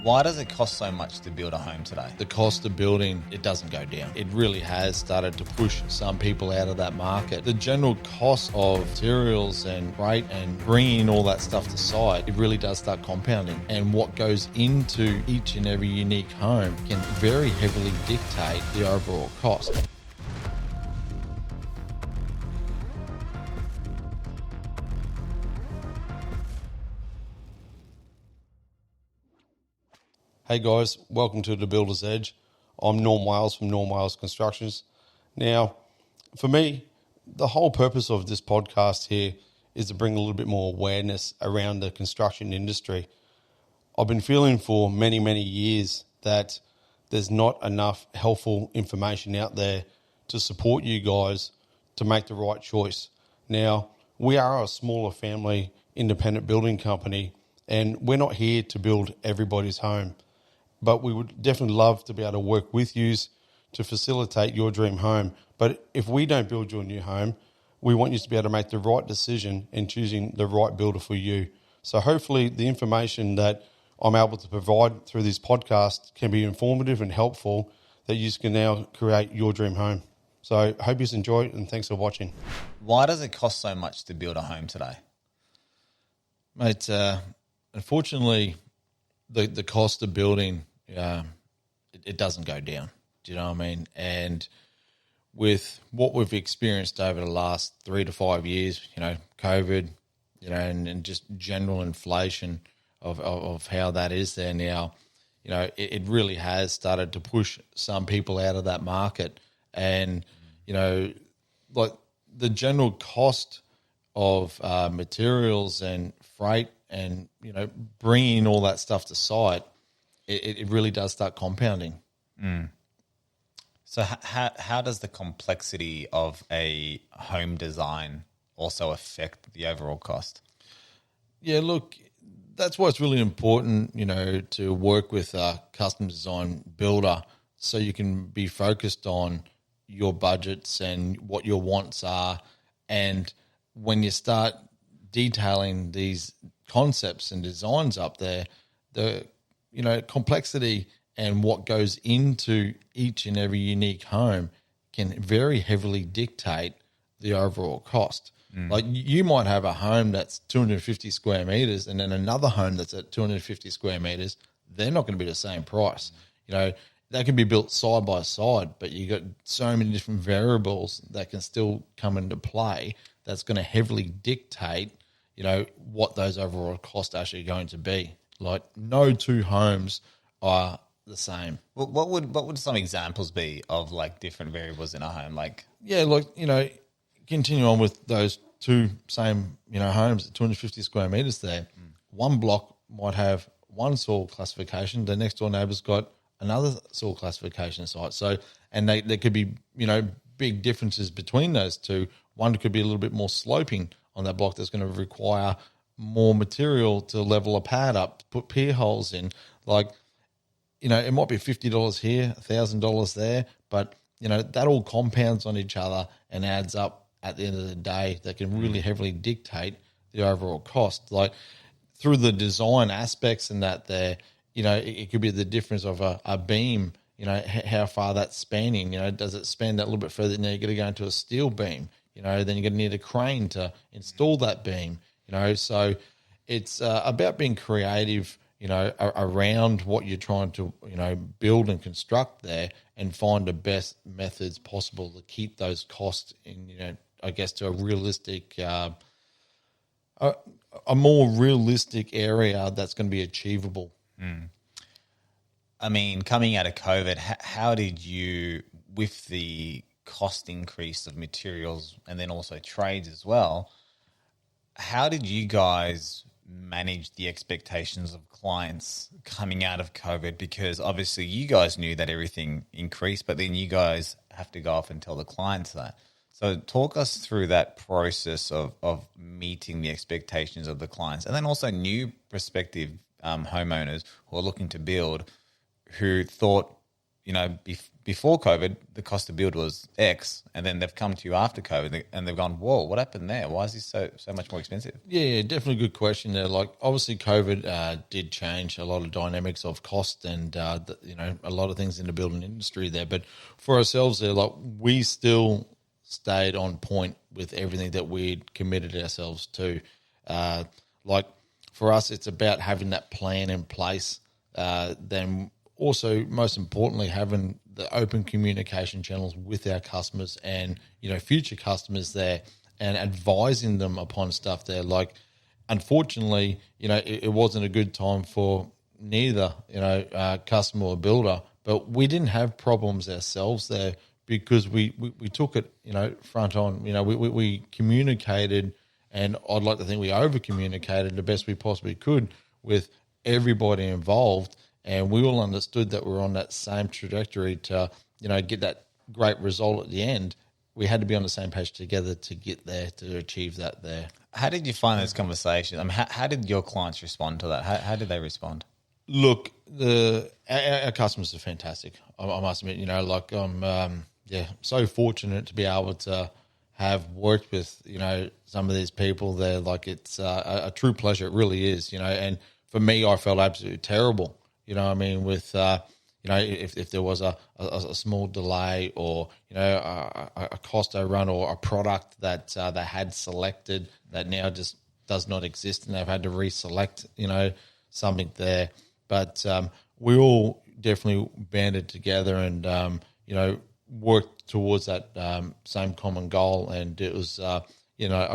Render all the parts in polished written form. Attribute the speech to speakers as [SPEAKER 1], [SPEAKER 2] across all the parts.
[SPEAKER 1] Why does it cost so much to build a home today?
[SPEAKER 2] The cost of building, it doesn't go down. It really has started to push some people out of that market. The general cost of materials and freight and bringing all that stuff to site, it really does start compounding. And what goes into each and every unique home can very heavily dictate the overall cost.
[SPEAKER 3] Hey guys, welcome to The Builder's Edge. I'm Norm Wales from Norm Wales Constructions. Now, for me, the whole purpose of this podcast here is to bring a little bit more awareness around the construction industry. I've been feeling for many, many years that there's not enough helpful information out there to support you guys to make the right choice. Now, we are a smaller family independent building company, and we're not here to build everybody's home. But we would definitely love to be able to work with you to facilitate your dream home. But if we don't build your new home, we want you to be able to make the right decision in choosing the right builder for you. So hopefully the information that I'm able to provide through this podcast can be informative and helpful, that you can now create your dream home. So I hope you enjoy it, and thanks for watching.
[SPEAKER 1] Why does it cost so much to build a home today?
[SPEAKER 2] Mate, unfortunately, the cost of building, it doesn't go down. Do you know what I mean? And with what we've experienced over the last 3 to 5 years, COVID, and just general inflation of how that is there now, it really has started to push some people out of that market. And, like the general cost of materials and freight and, bringing all that stuff to site, it really does start compounding.
[SPEAKER 1] Mm. So how does the complexity of a home design also affect the overall cost?
[SPEAKER 2] Yeah, look, that's why it's really important, to work with a custom design builder so you can be focused on your budgets and what your wants are. And when you start detailing these concepts and designs up there, the complexity and what goes into each and every unique home can very heavily dictate the overall cost. Like you might have a home that's 250 square meters and then another home that's at 250 square meters. They're not going to be the same price. They can be built side by side, but you got so many different variables that can still come into play that's going to heavily dictate, what those overall costs are actually going to be. Like no two homes are the same.
[SPEAKER 1] Well, what would some examples be of like different variables in a home?
[SPEAKER 2] Continue on with those two same, homes at 250 square meters there. One block might have one soil classification. The next door neighbour's got another soil classification site. So, and there could be, big differences between those two. One could be a little bit more sloping on that block that's going to require more material to level a pad up, put pier holes in. It might be $50 here, $1,000 there, but, that all compounds on each other and adds up at the end of the day. That can really heavily dictate the overall cost. Like through the design aspects and that there, it could be the difference of a beam, how far that's spanning, does it span that little bit further? Now you're going to go into a steel beam, then you're going to need a crane to install that beam, so it's about being creative, around what you're trying to, build and construct there and find the best methods possible to keep those costs in, I guess to a realistic, a more realistic area that's going to be achievable.
[SPEAKER 1] I mean, coming out of COVID, how did you, with the cost increase of materials and then also trades as well, how did you guys manage the expectations of clients coming out of COVID? Because obviously you guys knew that everything increased, but then you guys have to go off and tell the clients that. So talk us through that process of meeting the expectations of the clients, and then also new prospective homeowners who are looking to build, who thought, before COVID, the cost to build was X, and then they've come to you after COVID and they've gone, whoa, what happened there? Why is this so much more expensive?
[SPEAKER 2] Yeah, definitely good question there. Like, obviously, COVID did change a lot of dynamics of cost and, a lot of things in the building industry there. But for ourselves there, like, we still stayed on point with everything that we'd committed ourselves to. Like, for us, it's about having that plan in place, then also, most importantly, having the open communication channels with our customers and, future customers there, and advising them upon stuff there. Like, unfortunately, it wasn't a good time for neither, customer or builder, but we didn't have problems ourselves there because we took it, front on. We communicated, and I'd like to think we over-communicated the best we possibly could with everybody involved. And we all understood that we're on that same trajectory to, get that great result at the end. We had to be on the same page together to get there, to achieve that there.
[SPEAKER 1] How did you find those conversations? I mean, how did your clients respond to that? How did they respond?
[SPEAKER 2] Look, our customers are fantastic. I must admit, I'm so fortunate to be able to have worked with, some of these people there. Like, it's a true pleasure. It really is, and for me, I felt absolutely terrible. With, if there was a small delay or, a cost overrun or a product that they had selected that now just does not exist and they've had to reselect, something there. But we all definitely banded together and, worked towards that same common goal. And it was, a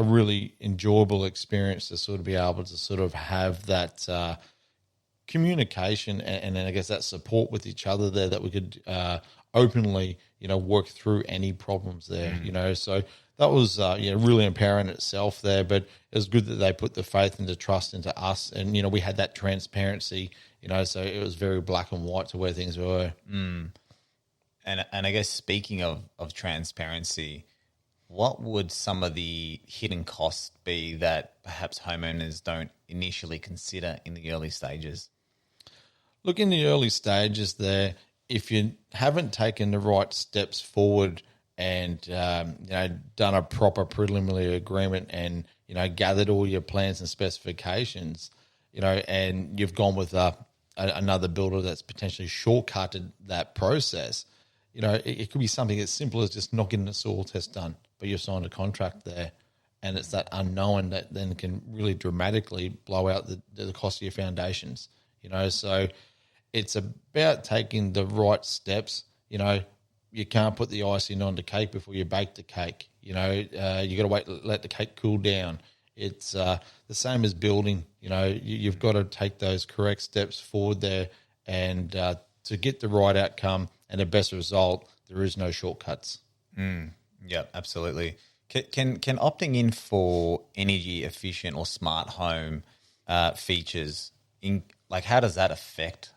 [SPEAKER 2] really enjoyable experience to sort of be able to sort of have that communication and then I guess that support with each other there, that we could openly, work through any problems there, so that was, really empowering itself there. But it was good that they put the faith and the trust into us, and, we had that transparency, so it was very black and white to where things were.
[SPEAKER 1] And I guess speaking of transparency, what would some of the hidden costs be that perhaps homeowners don't initially consider in the early stages?
[SPEAKER 2] Look, in the early stages there, if you haven't taken the right steps forward and, done a proper preliminary agreement and, gathered all your plans and specifications, and you've gone with another builder that's potentially shortcutted that process, it could be something as simple as just not getting a soil test done, but you've signed a contract there. And it's that unknown that then can really dramatically blow out the cost of your foundations, so it's about taking the right steps. You can't put the icing on the cake before you bake the cake. You got to let the cake cool down. It's the same as building. You've got to take those correct steps forward there, and to get the right outcome and the best result, there is no shortcuts.
[SPEAKER 1] Yeah, absolutely. Can opting in for energy efficient or smart home features, how does that affect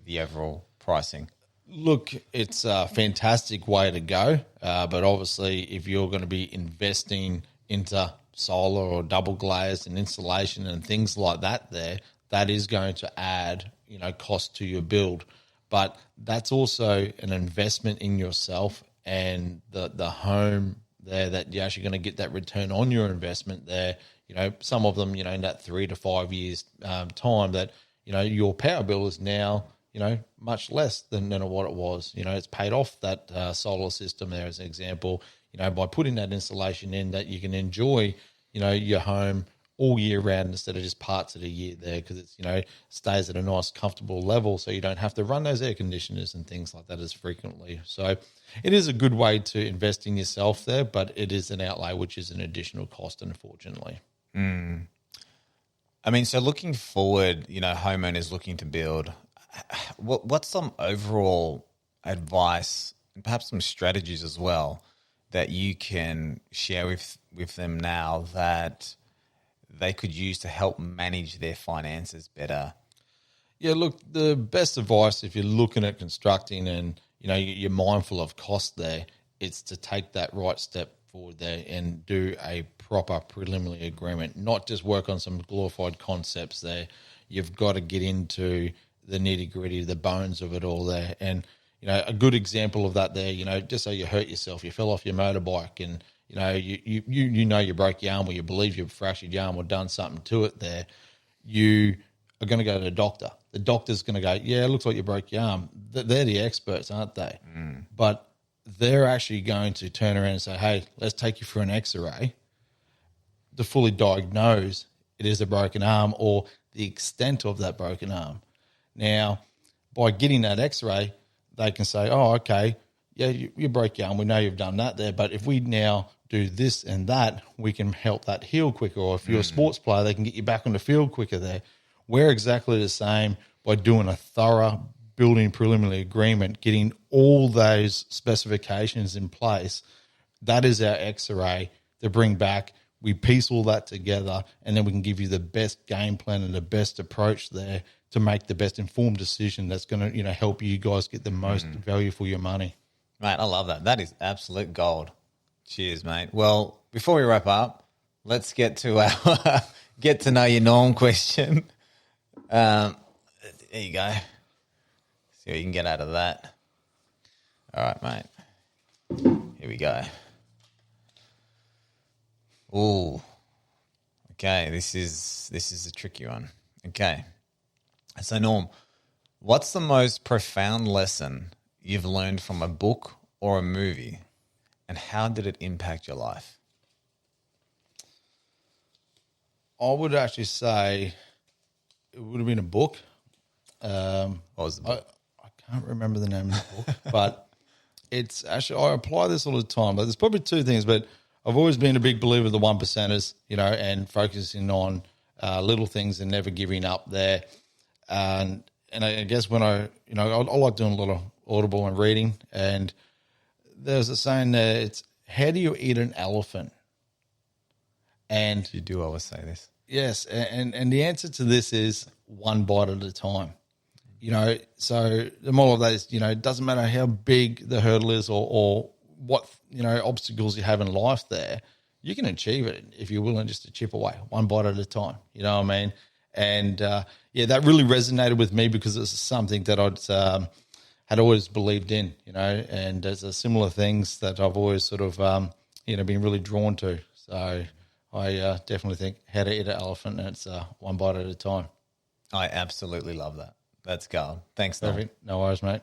[SPEAKER 1] the overall pricing?
[SPEAKER 2] Look, it's a fantastic way to go, but obviously if you're going to be investing into solar or double glazed and insulation and things like that there, that is going to add, cost to your build. But that's also an investment in yourself and the home there, that you're actually going to get that return on your investment there. Some of them, in that 3 to 5 years time, that, your power bill is now, much less than what it was. It's paid off that solar system there as an example, by putting that insulation in, that you can enjoy, your home all year round instead of just parts of the year there, because it's, stays at a nice comfortable level, so you don't have to run those air conditioners and things like that as frequently. So it is a good way to invest in yourself there, but it is an outlay which is an additional cost, unfortunately.
[SPEAKER 1] I mean, so looking forward, homeowners looking to build, what's some overall advice and perhaps some strategies as well that you can share with them now that they could use to help manage their finances better?
[SPEAKER 2] Yeah, look, the best advice if you're looking at constructing and, you're mindful of cost there, it's to take that right step forward there and do a proper preliminary agreement, not just work on some glorified concepts there. You've got to get into the nitty-gritty, the bones of it all there. And, a good example of that there, just say you hurt yourself, you fell off your motorbike and, you broke your arm or you believe you've fractured your arm or done something to it there, you are going to go to the doctor. The doctor's going to go, yeah, it looks like you broke your arm. They're the experts, aren't they? But they're actually going to turn around and say, hey, let's take you for an X-ray to fully diagnose it is a broken arm or the extent of that broken arm. Now, by getting that X-ray, they can say, oh, okay, yeah, you broke your arm. We know you've done that there. But if we now do this and that, we can help that heal quicker. Or if you're a sports player, they can get you back on the field quicker there. We're exactly the same by doing a thorough building preliminary agreement, getting all those specifications in place. That is our X-ray to bring back. We piece all that together, and then we can give you the best game plan and the best approach there to make the best informed decision that's going to, help you guys get the most value for your money.
[SPEAKER 1] Mate, I love that. That is absolute gold. Cheers, mate. Well, before we wrap up, let's get to our get to know your norm question. There you go. See what you can get out of that. All right, mate. Here we go. Ooh. Okay, this is a tricky one. Okay. So, Norm, what's the most profound lesson you've learned from a book or a movie, and how did it impact your life?
[SPEAKER 2] I would actually say it would have been a book.
[SPEAKER 1] What was the book?
[SPEAKER 2] I can't remember the name of the book, but it's actually, I apply this all the time. But there's probably two things, but I've always been a big believer of the 1%ers, and focusing on little things and never giving up there. And I guess when I like doing a lot of Audible and reading, and there's a saying there, it's, how do you eat an elephant? And
[SPEAKER 1] You do always say this.
[SPEAKER 2] yes, and the answer to this is one bite at a time. So the moral of that is, it doesn't matter how big the hurdle is or what, obstacles you have in life there, you can achieve it if you're willing just to chip away one bite at a time. You know what I mean? And, that really resonated with me because it's something that I'd had always believed in, and there's a similar things that I've always sort of, been really drawn to. So I definitely think how to eat an elephant, and it's one bite at a time.
[SPEAKER 1] I absolutely love that. That's gold. Thanks, Norm.
[SPEAKER 2] Perfect. No worries, mate.